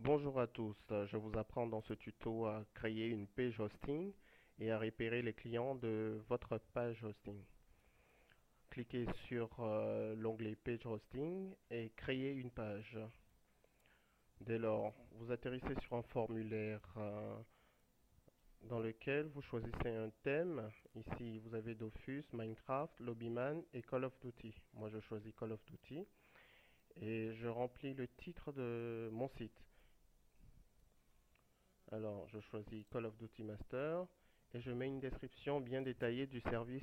Bonjour à tous, je vous apprends dans ce tuto à créer une page hosting et à repérer les clients de votre page hosting. Cliquez sur l'onglet page hosting et créer une page. Dès lors, vous atterrissez sur un formulaire dans lequel vous choisissez un thème. Ici, vous avez Dofus, Minecraft, Lobbyman et Call of Duty. Moi, je choisis Call of Duty et je remplis le titre de mon site. Alors, je choisis Call of Duty Master et je mets une description bien détaillée du service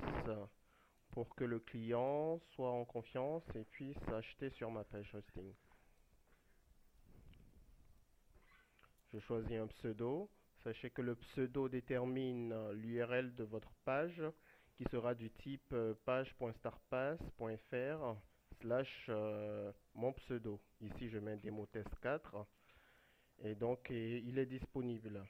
pour que le client soit en confiance et puisse acheter sur ma page hosting. Je choisis un pseudo. Sachez que le pseudo détermine l'URL de votre page qui sera du type page.startpass.fr slash mon pseudo. Ici, je mets démo test 4 et donc il est disponible.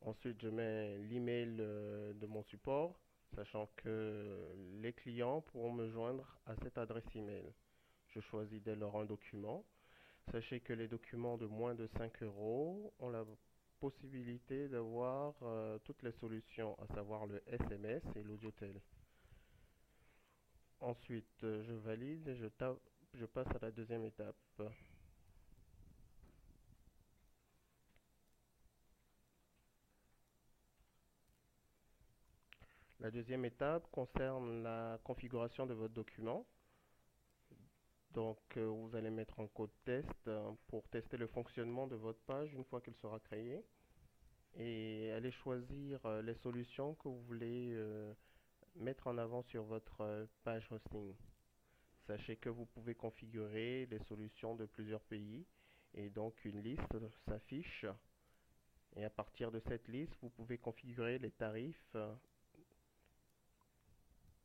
Ensuite, je mets l'email de mon support, sachant que les clients pourront me joindre à cette adresse email. Je choisis dès lors un document. Sachez que les documents de moins de 5 euros ont la possibilité d'avoir toutes les solutions, à savoir le SMS et l'audiotel. Ensuite, je valide et je passe à la deuxième étape. La deuxième étape concerne la configuration de votre document. Donc, vous allez mettre un code test pour tester le fonctionnement de votre page une fois qu'elle sera créée. Et allez choisir les solutions que vous voulez mettre en avant sur votre page hosting. Sachez que vous pouvez configurer les solutions de plusieurs pays. Et donc, une liste s'affiche. Et à partir de cette liste, vous pouvez configurer les tarifs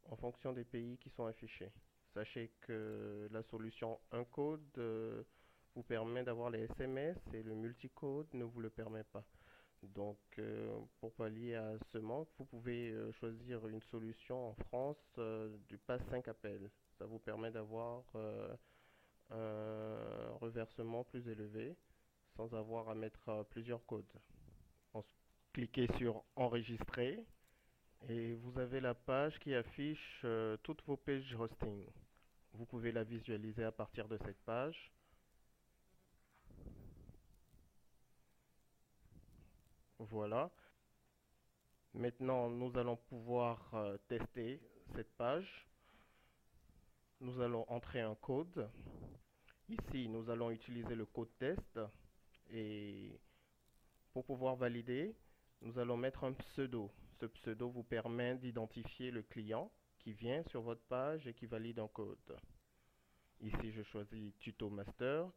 en fonction des pays qui sont affichés. Sachez que la solution un code vous permet d'avoir les SMS et le multicode ne vous le permet pas. Donc pour pallier à ce manque, vous pouvez choisir une solution en France du pass 5 appels. Ça vous permet d'avoir un reversement plus élevé sans avoir à mettre plusieurs codes. Ensuite, cliquez sur enregistrer et vous avez la page qui affiche toutes vos pages hosting. Vous pouvez la visualiser à partir de cette page. Voilà. Maintenant, nous allons pouvoir tester cette page. Nous allons entrer un code. Ici, nous allons utiliser le code test. Et pour pouvoir valider, nous allons mettre un pseudo. Ce pseudo vous permet d'identifier le client qui vient sur votre page et qui valide un code. Ici, je choisis Tuto Master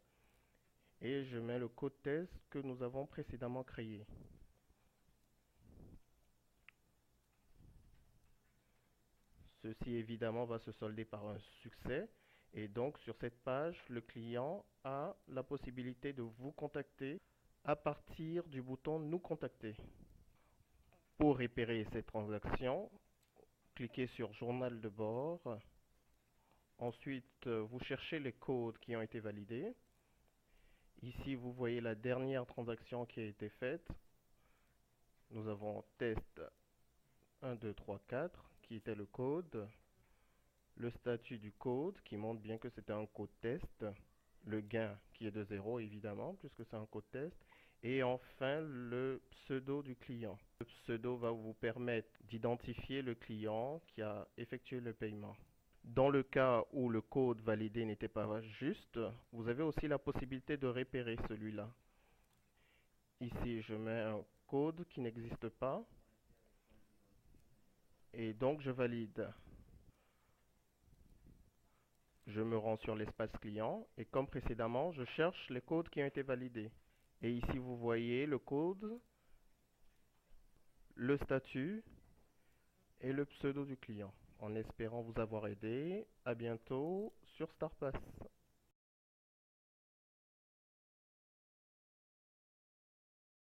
et je mets le code test que nous avons précédemment créé. Ceci évidemment va se solder par un succès et donc sur cette page, le client a la possibilité de vous contacter à partir du bouton Nous contacter. Pour repérer cette transaction, cliquez sur Journal de bord. Ensuite, vous cherchez les codes qui ont été validés. Ici, vous voyez la dernière transaction qui a été faite. Nous avons test 1, 2, 3, 4 qui était le code. Le statut du code qui montre bien que c'était un code test. Le gain qui est de 0 évidemment puisque c'est un code test. Et enfin, le pseudo du client. Le pseudo va vous permettre d'identifier le client qui a effectué le paiement. Dans le cas où le code validé n'était pas juste, vous avez aussi la possibilité de repérer celui-là. Ici, je mets un code qui n'existe pas et donc je valide. Je me rends sur l'espace client et comme précédemment, je cherche les codes qui ont été validés. Et ici, vous voyez le code, le statut et le pseudo du client. En espérant vous avoir aidé, à bientôt sur StartPass.